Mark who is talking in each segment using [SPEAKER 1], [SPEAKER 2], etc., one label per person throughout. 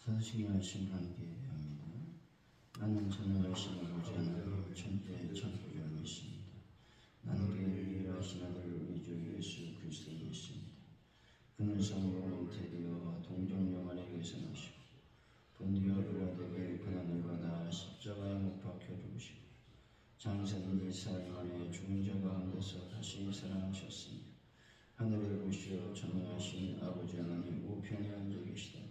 [SPEAKER 1] 사도신경을 심판하게 합니다. 나는 전능하신 아버지 하나님 천주의 창조주를 믿습니다. 나는 그의 유일하신 아들 우리 주 예수 그리스도를 믿습니다. 그는 성령으로 잉태되어 동정녀 마리아에게서 나시고 본디오 빌라도에게 고난을 받아 십자가에 못 박혀 죽으시고 장사된 지 사흘 만에 죽은 자 가운데서 다시 살아나셨습니다. 하늘에 보시어 전능하신 아버지 하나님 우편에 앉아 계시다가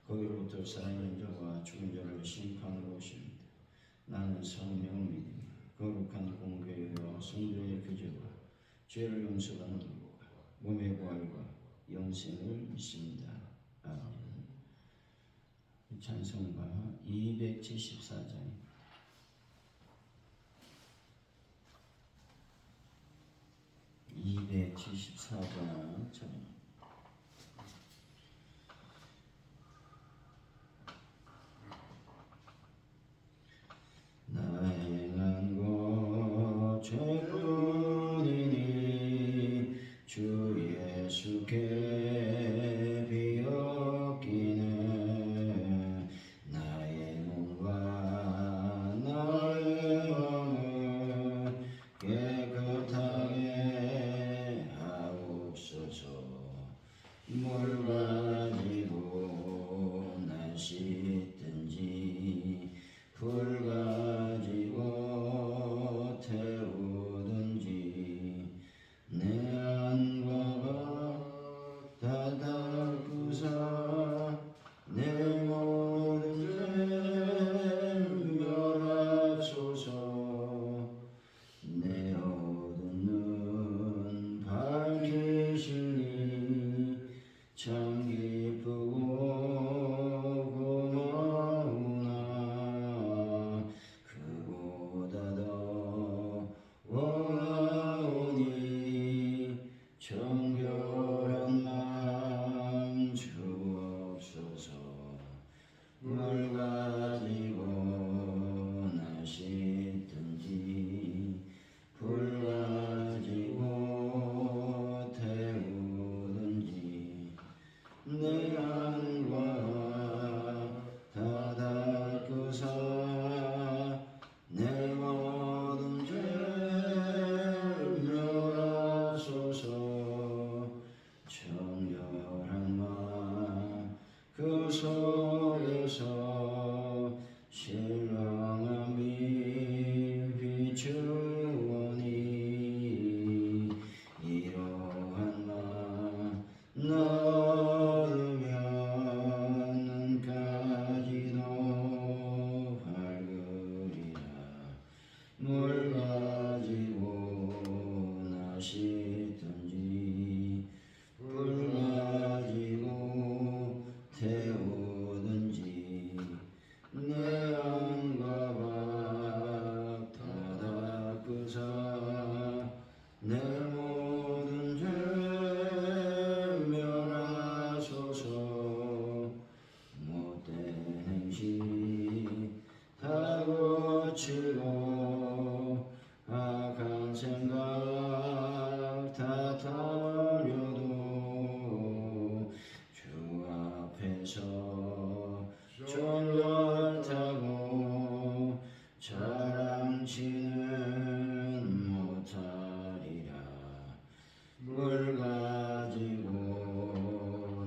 [SPEAKER 1] 거기로부터 살아있는 자와 죽은 자를 심판하러 오십니다. 나는 성령을 믿으며 거룩한 공교회와 성도의 교제와 죄를 용서받는 것과 몸의 부활과 영생을 믿습니다. 아멘. 찬송가 274장 274장 찬양. 나 행한 것 죄뿐이니 주 예수께 비었기는 나의 몸과 나의 마음을 깨끗하게 하옵소서. 물 가지고 날 씻든지 불 가지고 태우든지 내 안과 다 닦으사 내 모든 죄 멸하소서. 내 어두운 눈 밝히시니 참 기쁘고 고마우나 그보다 더 원하오니 정결한 마음 주옵소서. 물 가지고 날 씻든지 불 가지고 태우든지 내 안과 다 닦으사 내 모든 죄 멸하소서. 정결한 마음 그 속에서 신령한 빛 비추오니 이러한 마음 나누면 눈까지도 밝으리라. 물 가지고 나 씻든지 불 가지고 태우든지 내 안과 밖 다 닦으사 내 모든 죄 멸하소서. 못된 행실 다 고치고 악한 생각 다 버려도 주 앞에서 존잘타고 자랑치는 못하리라. 물 가지고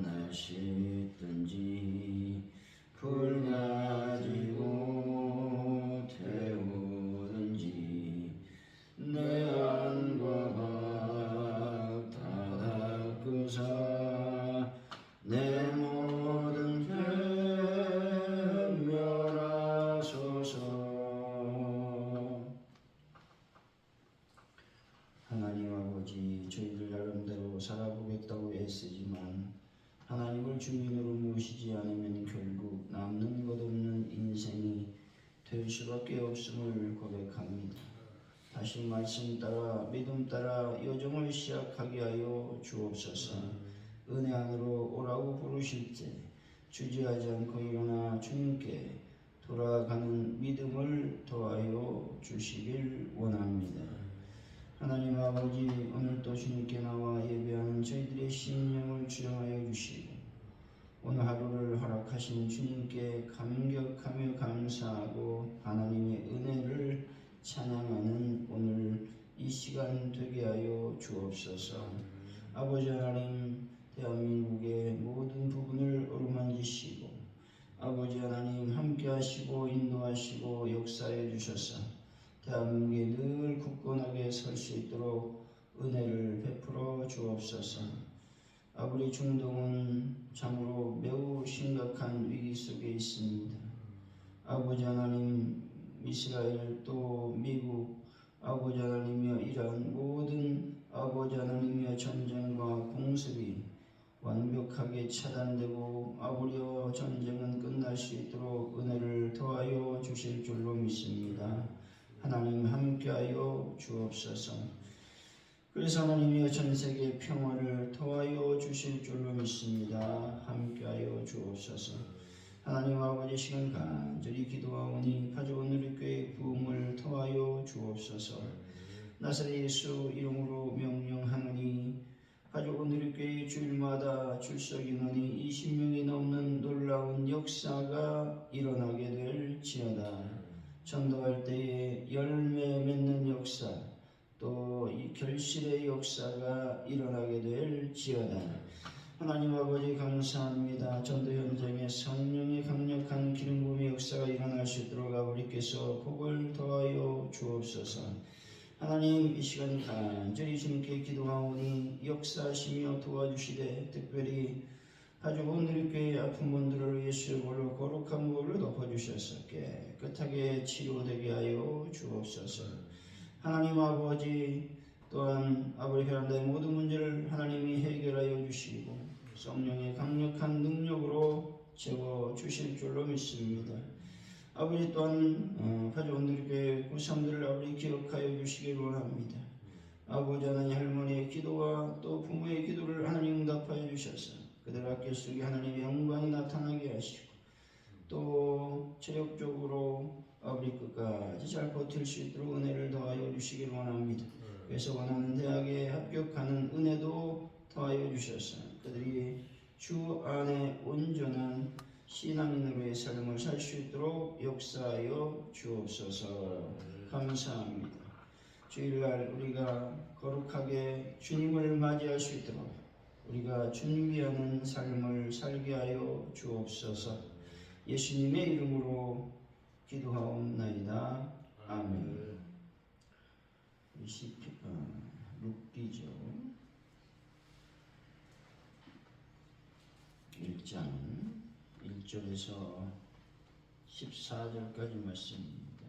[SPEAKER 1] 날 씻든지 불 가지고 태우든지 내 안과 밖 다 닦으사 내 모든 죄 멸하소서. 하나님 아버지, 저희들 나름대로 살아보겠다고 애쓰지만 하나님을 주인으로 모시지 않으면 결국 남는 것 없는 인생이 될 수밖에 없음을 고백합니다. 다시 말씀 따라 믿음 따라 여정을 시작하게 하여 주옵소서. 은혜 안으로 오라고 부르실 때 주저하지 않고 일어나 주님께 돌아가는 믿음을 더하여 주시길 원합니다. 하나님 아버지, 오늘도 주님께 나와 예배하는 저희들의 심령을 주장하여 주시고 오늘 하루를 허락하신 주님께 감격하며 감사하고 하나님의 은혜를 찬양하는 오늘 이 시간 되게 하여 주옵소서. 아버지 하나님, 대한민국의 모든 부분을 어루만지시고 아버지 하나님 함께 하시고 인도하시고 역사해 주셔서 대한민국에 늘 굳건하게 설 수 있도록 은혜를 베풀어 주옵소서. 아버지 중동은 참으로 매우 심각한 위기 속에 있습니다. 아버지 하나님, 이스라엘 또 미국 아버지 하나님이여 이러한 모든 아버지 하나님이여 전쟁과 공습이 완벽하게 차단되고 아버지여 전쟁은 끝날 수 있도록 은혜를 더하여 주실 줄로 믿습니다. 하나님 함께하여 주옵소서. 그래서 하나님이여 전세계 평화를 더하여 주실 줄로 믿습니다. 함께하여 주옵소서. 하나님 아버지 시간 간절히 기도하오니 파주 오늘의 부흥을 더하여 주옵소서. 나사렛 예수 이름으로 명령하노니 파주 오늘의 주일마다 출석 인원이 20명이 넘는 놀라운 역사가 일어나게 될지어다. 전도할 때에 열매 맺는 역사 또 이 결실의 역사가 일어나게 될지어다. 하나님 아버지 감사합니다. 전도 현장에 성령의 강력한 기름 부음의 역사가 일어날 수 있도록 아버지께서 복을 더하여 주옵소서. 하나님 이 시간 간절히 주님께 기도하오니 역사하시며 도와주시되 특별히 아주 오늘 교회의 아픈 분들을 예수의 볼로 거룩한 물로 덮어주셔서 깨끗하게 치료되게 하여 주옵소서. 하나님 아버지 또한 아버지 베란다의 모든 문제를 하나님이 해결하여 주시고 성령의 강력한 능력으로 채워주실 줄로 믿습니다. 아버지 또한 파주 오늘교회 구성들을 아버지 기억하여 주시길 원합니다. 아버지 하나님 할머니의 기도와 또 부모의 기도를 하나님 응답하여 주셔서 그들 아낄 속에 하나님의 영광이 나타나게 하시고 또 체력적으로 아버지 끝까지 잘 버틸 수 있도록 은혜를 더하여 주시길 원합니다. 그래서 원하는 대학에 합격하는 은혜도 더하여 주셔서 그들이 주 안에 온전한 신앙인으로의 삶을 살 수 있도록 역사하여 주옵소서. 감사합니다. 주일날 우리가 거룩하게 주님을 맞이할 수 있도록 우리가 준비하는 삶을 살게 하여 주옵소서. 예수님의 이름으로 기도하옵나이다. 아멘. 룻기죠. 1장 1절에서 14절까지 말씀입니다.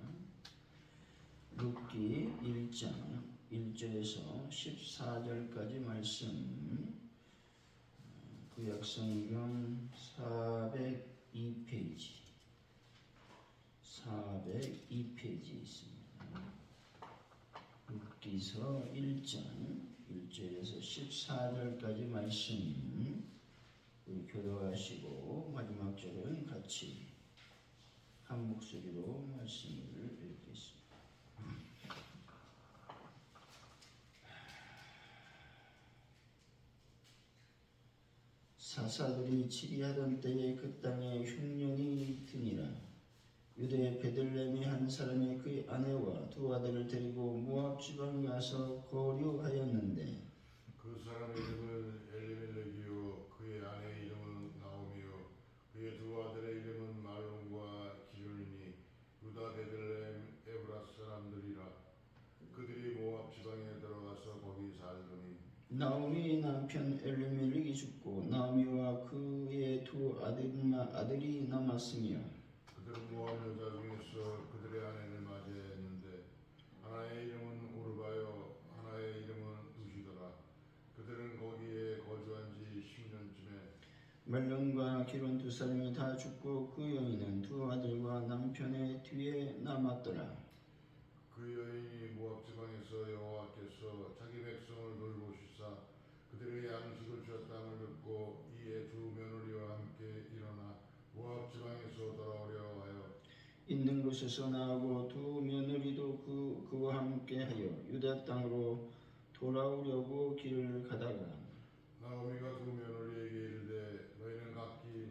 [SPEAKER 1] 룻기 1장 1절에서 14절까지 말씀. 구약성경 402페이지 402페이지에 있습니다. 룻기서 1장 1절에서 14절까지 말씀 우리 교도하시고 마지막 절은 같이 한 목소리로 말씀을 읽겠습니다. 사사들이 치리하던 때에 그 땅에 흉년이 드니라. 유대 베들레헴의 한 사람이 그의 아내와 두 아들을 데리고 모압 지방에 가서 거류하였는데
[SPEAKER 2] 그 사람의 이름은 엘리멜렉이요 그의 아내의 이름은 나오미요 그의 두 아들의 이름은 말론과 기존이니 유다 베들레헴 에브라스 사람들이라. 그들이 모압 지방에 들어가서 거기 살더니
[SPEAKER 1] 나오미의 남편 엘리멜렉이 죽고 나오미와 그의 두 아들이 남았으며
[SPEAKER 2] 그들은 모압 여자 중에서 그들의 아내를 맞이했는데 하나의 이름은 오르바요 하나의 이름은 우시더라. 그들은 거기에 거주한 지 10년쯤에
[SPEAKER 1] 말론과 기론 두 사람이 다 죽고 그 여인은 두 아들과 남편의 뒤에 남았더라.
[SPEAKER 2] 그 여인이 모압 지방에서 여호와께서 자기 백성을 돌보시사 그들의 양식을 주었다함을 듣고 이에 두 며느리와 함께 일어나 모압 지방에서 돌아오려 하여
[SPEAKER 1] 있는 곳에서 나오고 두 며느리도 그와 함께하여 유다 땅으로 돌아오려고 길을 가다가
[SPEAKER 2] 나오미가 두 며느리에게 이르되 너희는 각기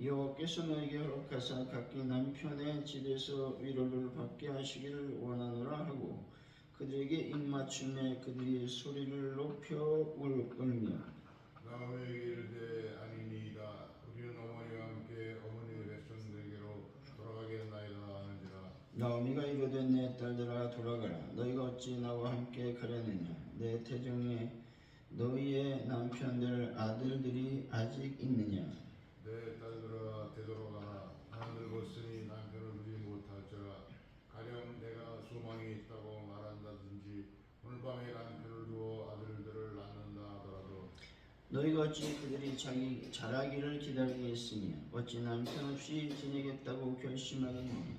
[SPEAKER 1] 여호와께서 너에게 허락하사 각기 남편의 집에서 위로를 받게 하시기를 원하노라 하고 그들에게 입맞춤에 그들이 소리를 높여 울며
[SPEAKER 2] 나오미에게 이르되 아니니이다. 우리는 어머니와 함께 어머니의 백성들에게로 돌아가겠나이다 하는지라.
[SPEAKER 1] 나오미가 이르되 내 딸들아 돌아가라. 너희가 어찌 나와 함께 가려느냐. 내 태중에 너희의 남편들 아들들이 아직 있느냐.
[SPEAKER 2] 내 딸들아 되돌아가라. 나는 늙었으니 남편을 두지 못할지라. 가령 내가 소망이 있다고 말한다든지 오늘 밤에 남편을 두어 아들들을 낳는다 하더라도
[SPEAKER 1] 너희가 어찌 그들이 자라기를 기다리겠으며 어찌 남편 없이 지내겠다고 결심하겠느냐.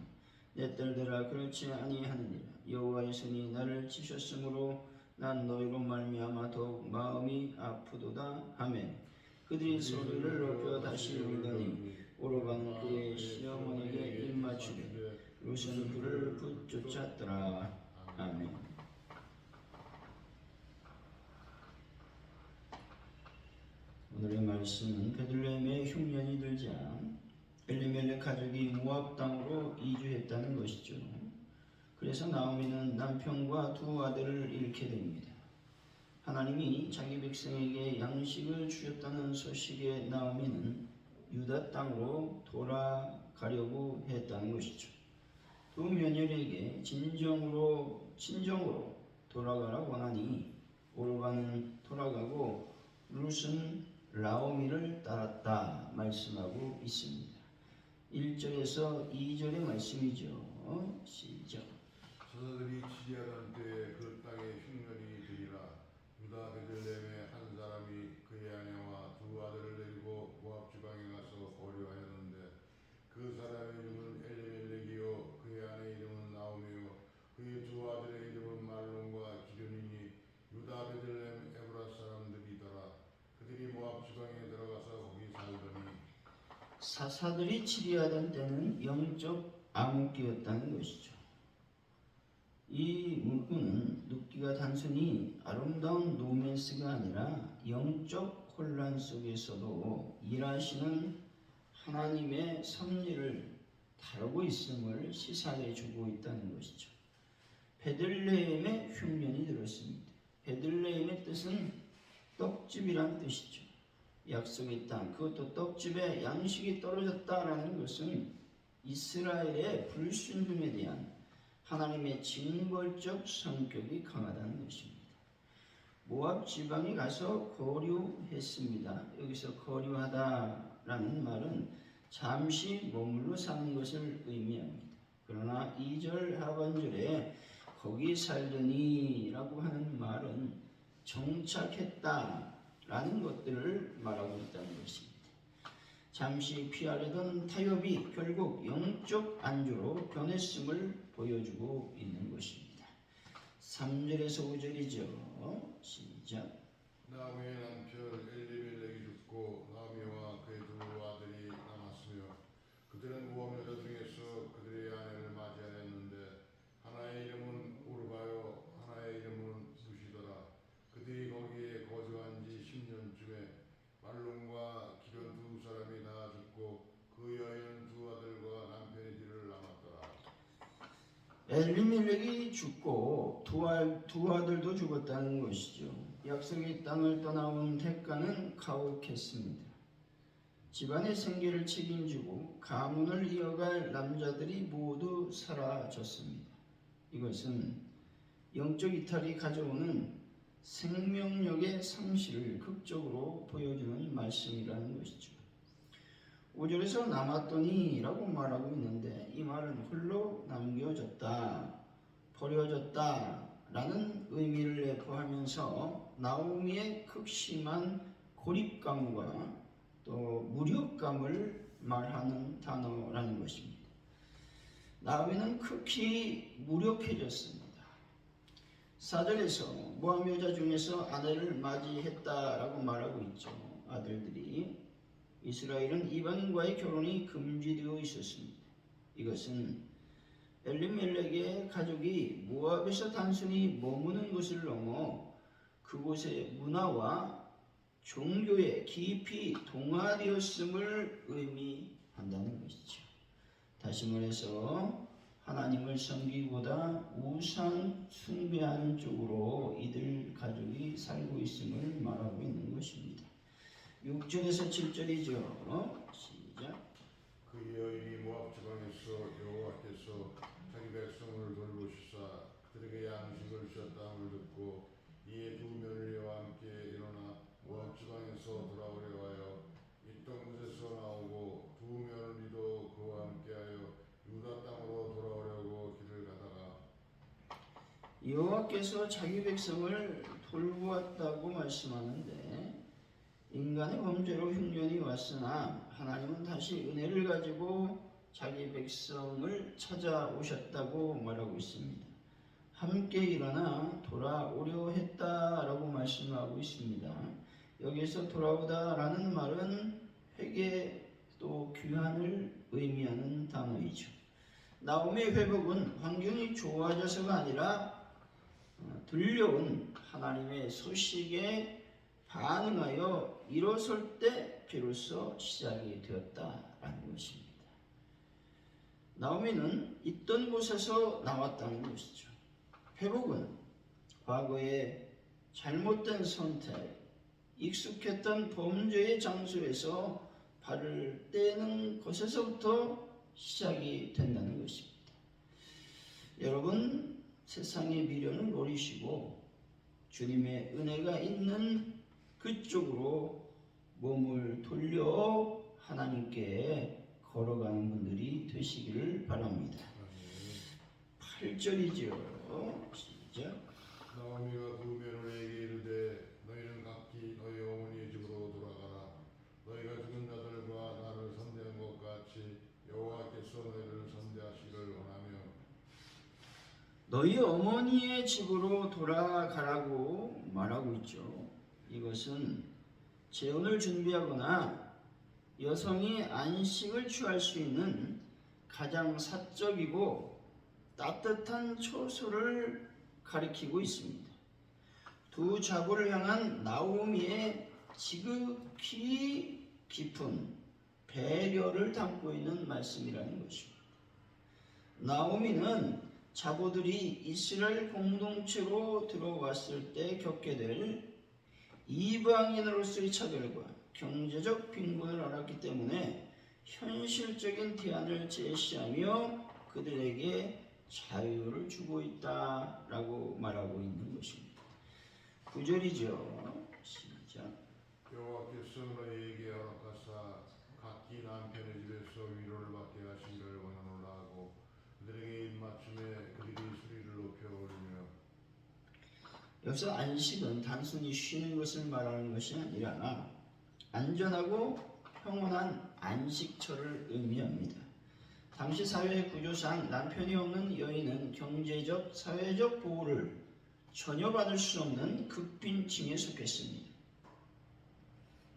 [SPEAKER 1] 내 딸들아 그렇지 아니하느니라. 여호와의 손이 나를 치셨으므로 난 너희로 말미암아 더욱 마음이 아프도다 하매 그들이 소리를 높여 다시 울더니 오르반 그의 시어머니에게 입맞추되 룻은 그를 붙쫓았더라. 아멘. 오늘의 말씀은 베들레헴에 흉년이 들자 엘리멜렉 가족이 모압 땅으로 이주했다는 것이죠. 그래서 나오미는 남편과 두 아들을 잃게 됩니다. 하나님이 자기 백성에게 양식을 주셨다는 소식에 나오미는 유다 땅으로 돌아가려고 했다는 것이죠. 두 며느리에게 친정으로 돌아가라 원하니 오르반은 돌아가고 룻은 나오미를 따랐다 말씀하고 있습니다. 1절에서 2절의 말씀이죠. 시작.
[SPEAKER 2] 사사들이 치리하던 때에 그 땅에 흉년이 들이라. 유다 베들레헴의 한 사람이 그의 아내와 두 아들을 데리고 모압 지방에 가서 거류하였는데 그 사람의 이름은 엘리멜렉이요 그의 아내 이름은 나오미요 그의 두 아들의 이름은 말론과 기륜이니 유다 베들레헴 에브라 사람들이더라. 그들이 모압 지방에 들어가서 거기 살더니
[SPEAKER 1] 사사들이 치리하던 때는 영적 암흑기였다는 것이죠. 이 문구는 룻기가 단순히 아름다운 로맨스가 아니라 영적 혼란 속에서도 일하시는 하나님의 섭리를 다루고 있음을 시사해 주고 있다는 것이죠. 베들레헴에 흉년이 들었습니다. 베들레헴의 뜻은 떡집이란 뜻이죠. 약속의 땅, 그것도 떡집에 양식이 떨어졌다라는 것은 이스라엘의 불순종에 대한 하나님의 징벌적 성격이 강하다는 것입니다. 모압 지방에 가서 거류했습니다. 여기서 거류하다라는 말은 잠시 머물러 사는 것을 의미합니다. 그러나 2절 하반절에 거기 살려니라고 하는 말은 정착했다라는 것들을 말하고 있다는 것입니다. 잠시 피하려던 타협이 결국 영적 안주로 변했음을 보여주고 있는 것입니다. 3절에서 5절이죠. 시작.
[SPEAKER 2] 나오미의 남편 엘리멜렉이 죽고 나오미와 그의 두 아들이 남았으며 그들은 모압 여자 중에서 그들의 아내를 맞이하였는데 하나의 이름은 오르바요 하나의 이름은 룻이더라. 그들이 거기에 거주한 지 10년쯤에 말론과 기련 두 사람이 다 죽고 그 여인은 두 아들과 남편의 뒤를 남았더라.
[SPEAKER 1] 엘리멜렉이 죽고 두 아들도 죽었다는 것이죠. 약속의 땅을 떠나온 대가는 가혹했습니다. 집안의 생계를 책임지고 가문을 이어갈 남자들이 모두 사라졌습니다. 이것은 영적 이탈이 가져오는 생명력의 상실을 극적으로 보여주는 말씀이라는 것이죠. 5절에서 남았더니 라고 말하고 있는데 이 말은 홀로 남겨졌다, 버려졌다 라는 의미를 내포하면서 나오미의 극심한 고립감과 또 무력감을 말하는 단어라는 것입니다. 나오미는 극히 무력해졌습니다. 4절에서 모압 여자 중에서 아내를 맞이했다라고 말하고 있죠. 아들들이 이스라엘은 이방인과의 결혼이 금지되어 있었습니다. 이것은 엘리멜렉의 가족이 모압에서 단순히 머무는 것을 넘어 그곳의 문화와 종교에 깊이 동화되었음을 의미합니다. 한다는 것이죠. 다시 말해서 하나님을 섬기기보다 우상 숭배하는 쪽으로 이들 가족이 살고 있음을 말하고 있는 것입니다. 6절에서 7절이죠. 시작.
[SPEAKER 2] 그 여인이 모압 지방에서 여호와께서 자기 백성을 돌보시사 그들에게 양식을 주셨다함을 듣고 이에 두 며느리와 함께 일어나 모압 지방에서 돌아오려 하여 있던 곳에서 나오고 두 며느리도 그와 함께하여 유다 땅으로 돌아오려고 길을 가다가
[SPEAKER 1] 여호와께서 자기 백성을 돌보았다고 말씀하는데 인간의 범죄로 흉년이 왔으나 하나님은 다시 은혜를 가지고 자기 백성을 찾아오셨다고 말하고 있습니다. 함께 일어나 돌아오려 했다라고 말씀하고 있습니다. 여기서 돌아오다라는 말은 회개 또 귀환을 의미하는 단어이죠. 나오미의 회복은 환경이 좋아져서가 아니라 들려온 하나님의 소식에 반응하여 일어설 때 비로소 시작이 되었다라는 것입니다. 나오미는 있던 곳에서 나왔다는 것이죠. 회복은 과거의 잘못된 선택, 익숙했던 범죄의 장소에서 발을 떼는 것에서부터 시작이 된다는 것입니다. 여러분, 세상의 미련을 노리시고 주님의 은혜가 있는 그쪽으로 몸을 돌려 하나님께 걸어가는 분들이 되시기를 바랍니다. 8절이죠. 시작.
[SPEAKER 2] 나오미가 두 며느리에게 이르되 너희는 각기 너희 어머니의 집으로 돌아가라. 너희가 죽은 자들과 나를 선대한 것 같이 여호와께서 너희를 선대하시기를 원하며
[SPEAKER 1] 너희 어머니의 집으로 돌아가라고 말하고 있죠. 이것은 재혼을 준비하거나 여성이 안식을 취할 수 있는 가장 사적이고 따뜻한 처소를 가리키고 있습니다. 두 자부를 향한 나오미의 지극히 깊은 배려를 담고 있는 말씀이라는 것입니다. 나오미는 자부들이 이스라엘 공동체로 들어왔을 때 겪게 될 이방인으로서의 차별과 경제적 빈곤을 알았기 때문에 현실적인 대안을 제시하며 그들에게 자유를 주고 있다라고 말하고 있는 것입니다. 9절이죠. 시작.
[SPEAKER 2] 여호와께서 너희에게 허락하사 각기 남편의 집에서 위로를 받게 하시기를 원하노라 하고 그들에게 입맞춤에 그들이 소리를 높여 오르며
[SPEAKER 1] 여기서 안식은 단순히 쉬는 것을 말하는 것이 아니라 안전하고 평온한 안식처를 의미합니다. 당시 사회 구조상 남편이 없는 여인은 경제적, 사회적 보호를 전혀 받을 수 없는 극빈층에 속했습니다.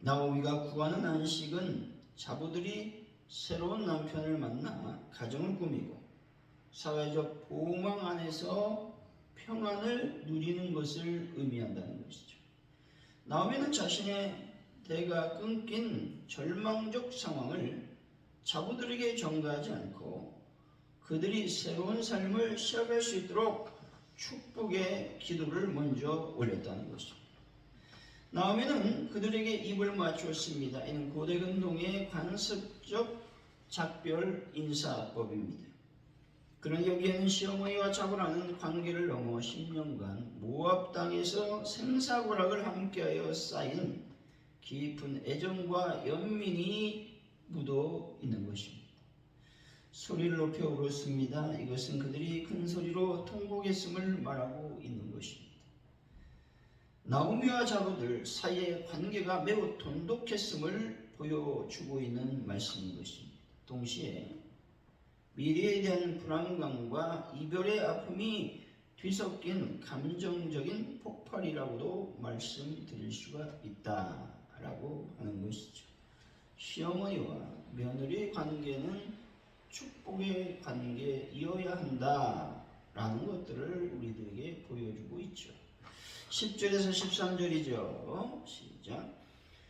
[SPEAKER 1] 나오미가 구하는 안식은 자부들이 새로운 남편을 만나 가정을 꾸미고 사회적 보호망 안에서 평안을 누리는 것을 의미한다는 것이죠. 나오미는 자신의 대가 끊긴 절망적 상황을 자부들에게 전가하지 않고 그들이 새로운 삶을 시작할 수 있도록 축복의 기도를 먼저 올렸다는 것입니다. 나오미는 그들에게 입을 맞추었습니다. 이는 고대 근동의 관습적 작별 인사법입니다. 그러나 여기에는 시어머니와 자부라는 관계를 넘어 10년간 모압 땅에서 생사고락을 함께하여 쌓인 깊은 애정과 연민이 묻어 있는 것입니다. 소리를 높여 울었습니다. 이것은 그들이 큰 소리로 통곡했음을 말하고 있는 것입니다. 나오미와 자부들 사이의 관계가 매우 돈독했음을 보여주고 있는 말씀인 것입니다. 동시에 미래에 대한 불안감과 이별의 아픔이 뒤섞인 감정적인 폭발이라고도 말씀드릴 수가 있다라고 하는 것이죠. 시어머니와 며느리의 관계는 축복의 관계이어야 한다라는 것들을 우리들에게 보여주고 있죠. 10절에서 13절이죠. 시작.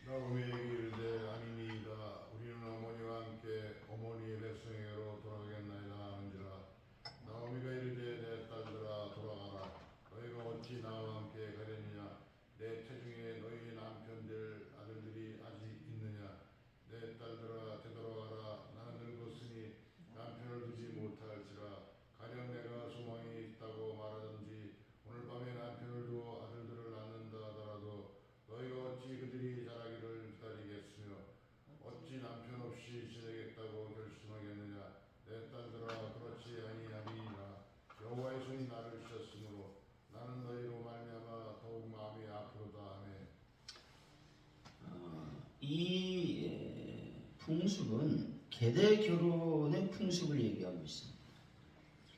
[SPEAKER 2] 나오미에게 이르되 아니니이다. 우리는 어머니와 함께 어머니의 백성에게로 돌아가겠나이다 하는지라. 나오미가 이르되 내 딸들아 돌아가라. 너희가 어찌 나와 함께 가려느냐. 내 태중에 너희 남편들 아들들이 아직 있느냐. 내 딸들아 되돌아가라. 나는 늙었으니 남편을 두지 못할지라. 가령 내가 소망이 있다고 말하든지 오늘 밤에 남편을 두어 아들들을 낳는다 하더라도 너희가 어찌 그들이 자라기를 기다리겠으며 어찌 남편 없이 지내겠다고 결심하겠느냐. 내 딸들아 그렇지 아니하리이다. 여호와의 손이 나를 씻었으므로 나는 너희로 말미암아 더욱 마음이 아프도다 하네.
[SPEAKER 1] 이 풍습은 계대 결혼의 풍습을 얘기하고 있습니다.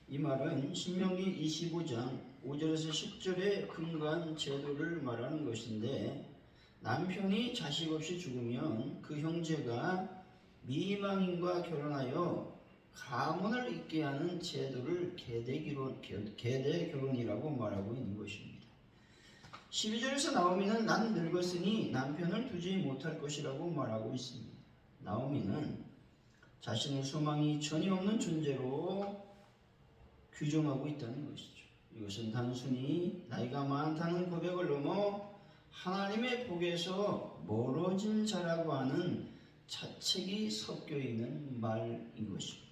[SPEAKER 1] 이 말은 신명기 25장 5절에서 10절에 근거한 제도를 말하는 것인데, 남편이 자식 없이 죽으면 그 형제가 미망인과 결혼하여 가문을 잇게 하는 제도를 계대 결혼이라고 말하고 있는 것입니다. 12절에서 나오미는 난 늙었으니 남편을 두지 못할 것이라고 말하고 있습니다. 나오미는 자신의 소망이 전혀 없는 존재로 규정하고 있다는 것이죠. 이것은 단순히 나이가 많다는 고백을 넘어 하나님의 복에서 멀어진 자라고 하는 자책이 섞여 있는 말인 것입니다.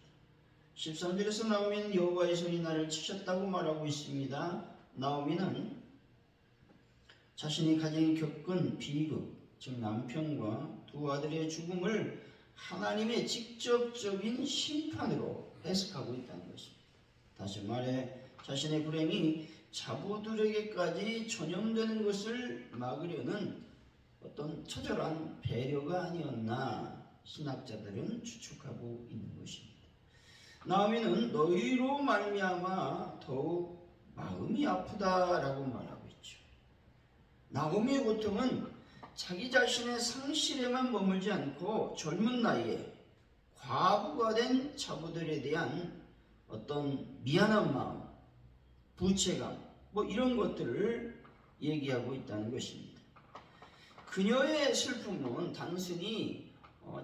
[SPEAKER 1] 13절에서 나오미는 여호와의 손이 나를 치셨다고 말하고 있습니다. 나오미는 자신이 가정이 겪은 비극, 즉 남편과 두 아들의 죽음을 하나님의 직접적인 심판으로 해석하고 있다는 것입니다. 다시 말해 자신의 불행이 자부들에게까지 전염되는 것을 막으려는 어떤 처절한 배려가 아니었나 신학자들은 추측하고 있는 것입니다. 나오미는 너희로 말미암아 더욱 마음이 아프다라고 말하고 있죠. 나오미의 고통은 자기 자신의 상실에만 머물지 않고 젊은 나이에 과부가 된 자부들에 대한 어떤 미안한 마음, 부채감, 이런 것들을 얘기하고 있다는 것입니다. 그녀의 슬픔은 단순히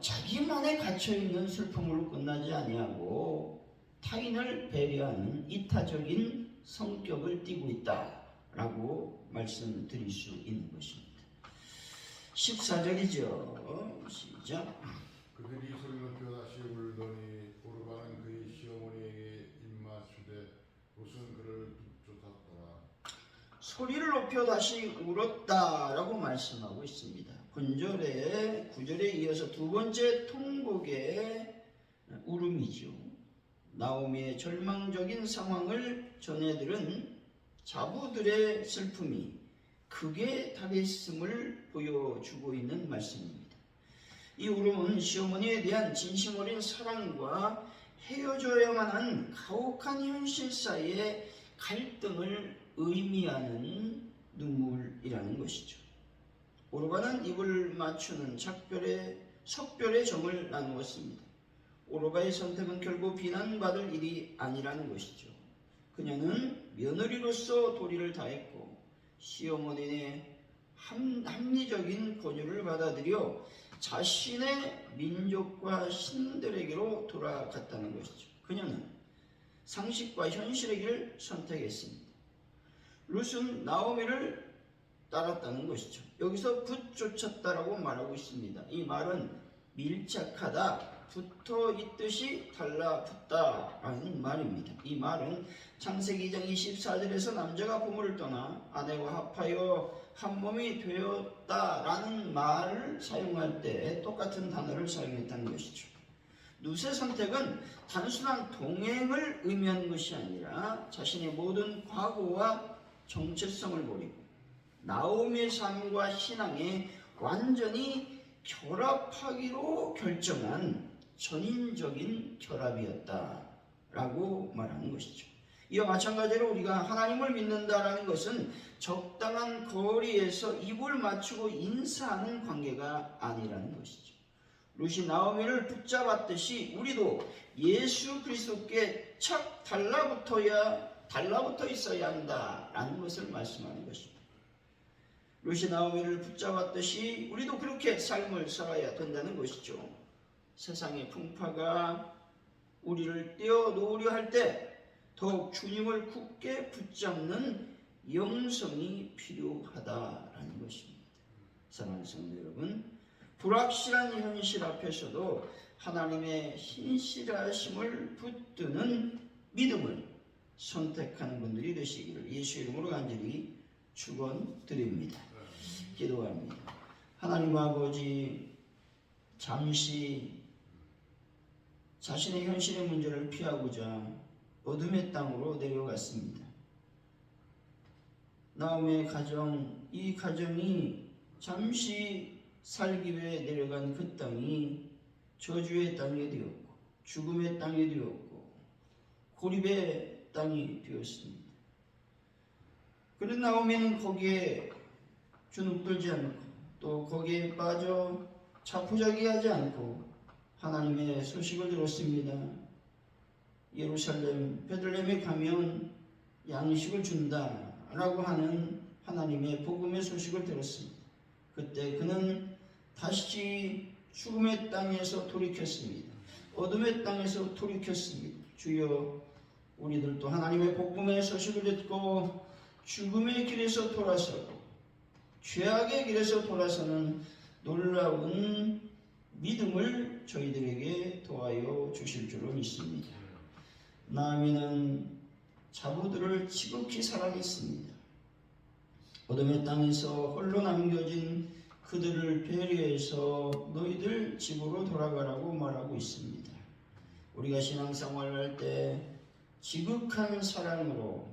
[SPEAKER 1] 자기만에 갇혀있는 슬픔으로 끝나지 아니하고 타인을 배려하는 이타적인 성격을 띠고 있다라고 말씀드릴 수 있는 것입니다. 14절이죠. 시작.
[SPEAKER 2] 그들이 소리 높여 다시 울더니 오르바는 그의 시어머니에게 입맞추되 롯은 그를 쫓았더라.
[SPEAKER 1] 소리를 높여 다시 울었다라고 말씀하고 있습니다. 본절에 9절에 이어서 두 번째 통곡의 울음이죠. 나오미의 절망적인 상황을 전해들은 자부들의 슬픔이 극에 달했음을 보여주고 있는 말씀입니다. 이 울음은 시어머니에 대한 진심 어린 사랑과 헤어져야만 한 가혹한 현실 사이의 갈등을 의미하는 눈물이라는 것이죠. 오르바는 입을 맞추는 석별의 정을 나누었습니다. 오르바의 선택은 결국 비난받을 일이 아니라는 것이죠. 그녀는 며느리로서 도리를 다했고 시어머니의 합리적인 권유를 받아들여 자신의 민족과 신들에게로 돌아갔다는 것이죠. 그녀는 상식과 현실의 길을 선택했습니다. 룻은 나오미를 따랐다는 것이죠. 여기서 붙쫓았다라고 말하고 있습니다. 이 말은 밀착하다, 붙어 있듯이 달라붙다라는 말입니다. 이 말은 창세기 2장 24절에서 남자가 부모를 떠나 아내와 합하여 한 몸이 되었다라는 말을 사용할 때 똑같은 단어를 사용했다는 것이죠. 룻의 선택은 단순한 동행을 의미하는 것이 아니라 자신의 모든 과거와 정체성을 버리고 나오미의 삶과 신앙에 완전히 결합하기로 결정한 전인적인 결합이었다라고 말하는 것이죠. 이와 마찬가지로 우리가 하나님을 믿는다라는 것은 적당한 거리에서 입을 맞추고 인사하는 관계가 아니라는 것이죠. 룻이 나오미를 붙잡았듯이 우리도 예수 그리스도께 착 달라붙어 있어야 한다라는 것을 말씀하는 것입니다. 룻이 나오미를 붙잡았듯이 우리도 그렇게 삶을 살아야 된다는 것이죠. 세상의 풍파가 우리를 떼어놓으려 할 때 더욱 주님을 굳게 붙잡는 영성이 필요하다라는 것입니다. 사랑하는 성도 여러분, 불확실한 현실 앞에서도 하나님의 신실하심을 붙드는 믿음을 선택하는 분들이 되시기를 예수 이름으로 간절히 축원드립니다. 기도합니다. 하나님 아버지, 잠시 자신의 현실의 문제를 피하고자 어둠의 땅으로 내려갔습니다. 나오미의 가정, 이 가정이 잠시 살기 위해 내려간 그 땅이 저주의 땅이 되었고 죽음의 땅이 되었고 고립의 땅이 되었습니다. 그런 나오미는 거기에 주눅들지 않고 또 거기에 빠져 자포자기하지 않고 하나님의 소식을 들었습니다. 예루살렘 베들레헴에 가면 양식을 준다라고 하는 하나님의 복음의 소식을 들었습니다. 그때 그는 다시 죽음의 땅에서 돌이켰습니다. 어둠의 땅에서 돌이켰습니다. 주여, 우리들도 하나님의 복음의 소식을 듣고 죽음의 길에서 돌아서고 죄악의 길에서 돌아서는 놀라운 믿음을 저희들에게 도와여 주실 줄로 믿습니다. 나오미는 자부들을 지극히 사랑했습니다. 어둠의 땅에서 홀로 남겨진 그들을 배려해서 너희들 집으로 돌아가라고 말하고 있습니다. 우리가 신앙생활을 할 때 지극한 사랑으로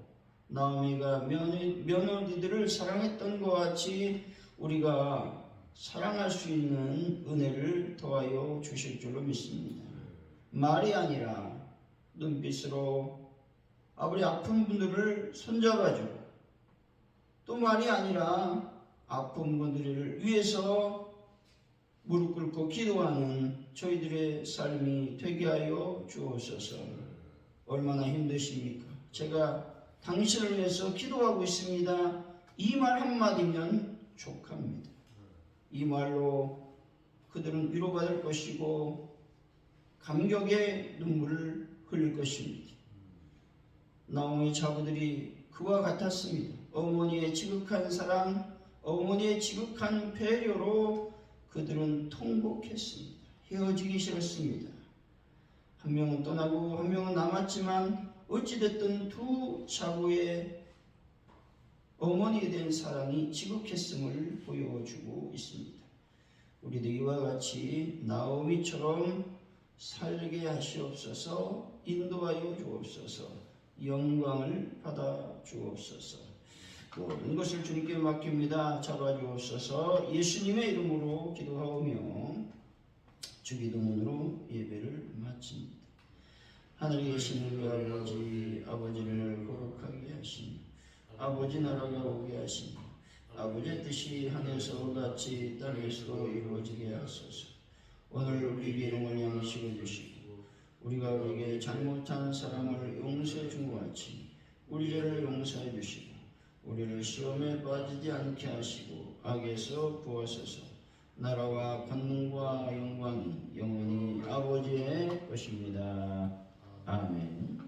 [SPEAKER 1] 나오미가 며느리들을 사랑했던 것 같이 우리가 사랑할 수 있는 은혜를 더하여 주실 줄로 믿습니다. 말이 아니라 눈빛으로 아버지 아픈 분들을 손잡아주고 또 말이 아니라 아픈 분들을 위해서 무릎 꿇고 기도하는 저희들의 삶이 되게 하여 주옵소서. 얼마나 힘드십니까? 제가 당신을 위해서 기도하고 있습니다. 이 말 한마디면 족합니다. 이 말로 그들은 위로받을 것이고 감격의 눈물을 흘릴 것입니다. 나오미 자부들이 그와 같았습니다. 어머니의 지극한 사랑, 어머니의 지극한 배려로 그들은 통곡했습니다. 헤어지기 싫었습니다. 한 명은 떠나고 한 명은 남았지만 어찌됐든 두 자부의 어머니에 대한 사랑이 지극했음을 보여주고 있습니다. 우리도 이와 같이 나오미처럼 살게 하시옵소서. 인도하여 주옵소서. 영광을 받아 주옵소서. 모든 것을 주님께 맡깁니다. 잡아주옵소서. 예수님의 이름으로 기도하오며 주기도문으로 예배를 마칩니다. 하늘에 계신 우리 아버지, 아버지를 거룩하게 하시니 아버지 나라가 오게 하시니 아버지의 뜻이 하늘에서 같이 땅에서도 이루어지게 하소서. 오늘 우리에게 일용할 양식을 주시고 우리가 우리에게 잘못한 사람을 용서해 준 것 같이 우리 죄를 용서해 주시고 우리를 시험에 빠지지 않게 하시고 악에서 구하소서. 나라와 권능과 영광이 영원히 아버지의 것입니다. 아멘.